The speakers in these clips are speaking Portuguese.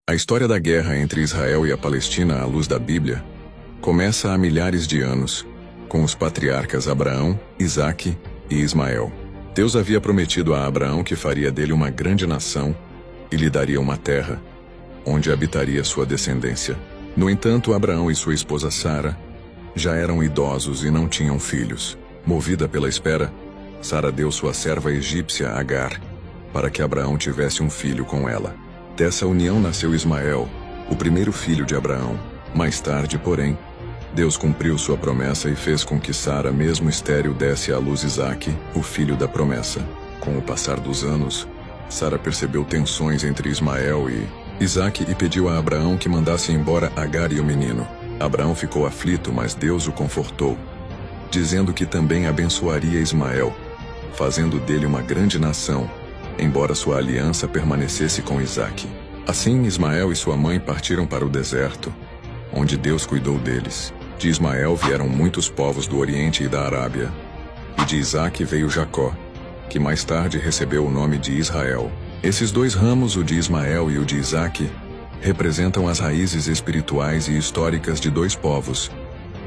A história da guerra entre Israel e a Palestina à luz da Bíblia começa há milhares de anos, com os patriarcas Abraão, Isaque e Ismael. Deus havia prometido a Abraão que faria dele uma grande nação e lhe daria uma terra, onde habitaria sua descendência. No entanto, Abraão e sua esposa Sara já eram idosos e não tinham filhos. Movida pela espera, Sara deu sua serva egípcia Agar, para que Abraão tivesse um filho com ela. Dessa união nasceu Ismael, o primeiro filho de Abraão. Mais tarde, porém, Deus cumpriu sua promessa e fez com que Sara, mesmo estéril, desse à luz Isaque, o filho da promessa. Com o passar dos anos, Sara percebeu tensões entre Ismael e Isaque e pediu a Abraão que mandasse embora Agar e o menino. Abraão ficou aflito, mas Deus o confortou, dizendo que também abençoaria Ismael, fazendo dele uma grande nação, embora sua aliança permanecesse com Isaque. Assim, Ismael e sua mãe partiram para o deserto, onde Deus cuidou deles. De Ismael vieram muitos povos do Oriente e da Arábia, e de Isaque veio Jacó, que mais tarde recebeu o nome de Israel. Esses dois ramos, o de Ismael e o de Isaque, representam as raízes espirituais e históricas de dois povos,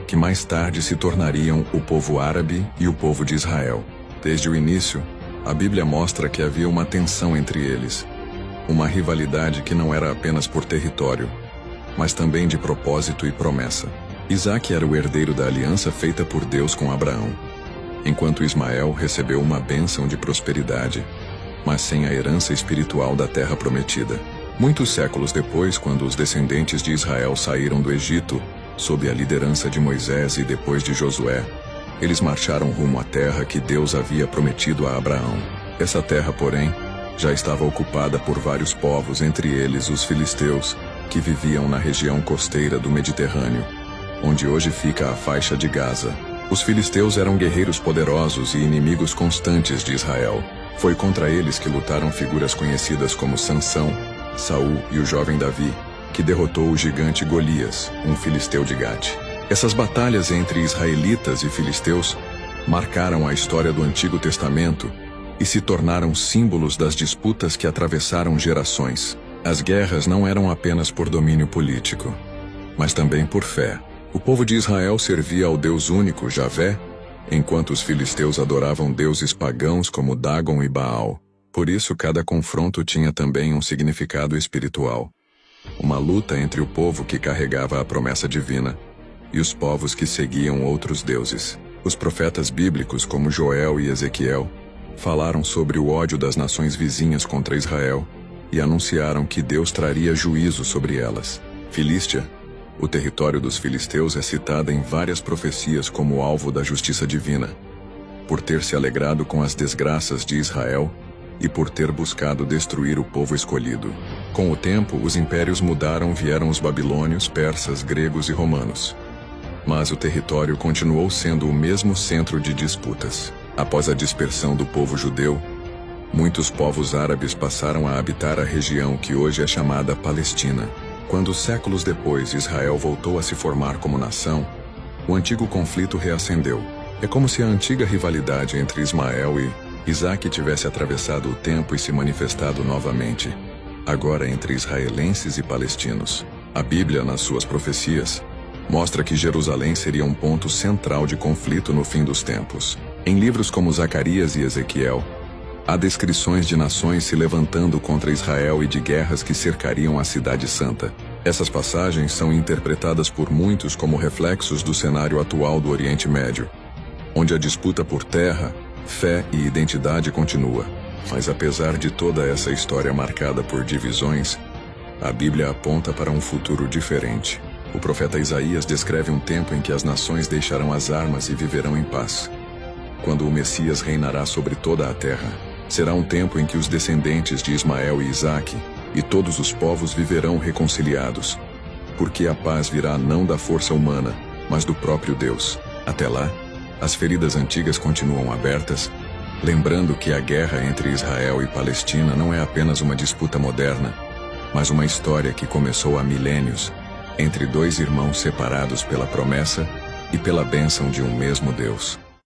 que mais tarde se tornariam o povo árabe e o povo de Israel. Desde o início, a Bíblia mostra que havia uma tensão entre eles, uma rivalidade que não era apenas por território, mas também de propósito e promessa. Isaque era o herdeiro da aliança feita por Deus com Abraão, enquanto Ismael recebeu uma bênção de prosperidade, mas sem a herança espiritual da terra prometida. Muitos séculos depois, quando os descendentes de Israel saíram do Egito, sob a liderança de Moisés e depois de Josué, eles marcharam rumo à terra que Deus havia prometido a Abraão. Essa terra, porém, já estava ocupada por vários povos, entre eles os filisteus, que viviam na região costeira do Mediterrâneo, onde hoje fica a faixa de Gaza. Os filisteus eram guerreiros poderosos e inimigos constantes de Israel. Foi contra eles que lutaram figuras conhecidas como Sansão, Saul e o jovem Davi, que derrotou o gigante Golias, um filisteu de Gate. Essas batalhas entre israelitas e filisteus marcaram a história do Antigo Testamento e se tornaram símbolos das disputas que atravessaram gerações. As guerras não eram apenas por domínio político, mas também por fé. O povo de Israel servia ao Deus único, Javé, enquanto os filisteus adoravam deuses pagãos como Dagon e Baal. Por isso, cada confronto tinha também um significado espiritual. Uma luta entre o povo que carregava a promessa divina e os povos que seguiam outros deuses. Os profetas bíblicos, como Joel e Ezequiel, falaram sobre o ódio das nações vizinhas contra Israel e anunciaram que Deus traria juízo sobre elas. Filístia, o território dos filisteus, é citada em várias profecias como alvo da justiça divina, por ter se alegrado com as desgraças de Israel e por ter buscado destruir o povo escolhido. Com o tempo, os impérios mudaram, vieram os babilônios, persas, gregos e romanos. Mas o território continuou sendo o mesmo centro de disputas. Após a dispersão do povo judeu, muitos povos árabes passaram a habitar a região que hoje é chamada Palestina. Quando séculos depois Israel voltou a se formar como nação, o antigo conflito reacendeu. É como se a antiga rivalidade entre Ismael e Isaque tivesse atravessado o tempo e se manifestado novamente, agora entre israelenses e palestinos. A Bíblia, nas suas profecias, mostra que Jerusalém seria um ponto central de conflito no fim dos tempos. Em livros como Zacarias e Ezequiel, há descrições de nações se levantando contra Israel e de guerras que cercariam a Cidade Santa. Essas passagens são interpretadas por muitos como reflexos do cenário atual do Oriente Médio, onde a disputa por terra, fé e identidade continua. Mas apesar de toda essa história marcada por divisões, a Bíblia aponta para um futuro diferente. O profeta Isaías descreve um tempo em que as nações deixarão as armas e viverão em paz, quando o Messias reinará sobre toda a terra. Será um tempo em que os descendentes de Ismael e Isaque e todos os povos viverão reconciliados, porque a paz virá não da força humana, mas do próprio Deus. Até lá, as feridas antigas continuam abertas, lembrando que a guerra entre Israel e Palestina não é apenas uma disputa moderna, mas uma história que começou há milênios, entre dois irmãos separados pela promessa e pela bênção de um mesmo Deus.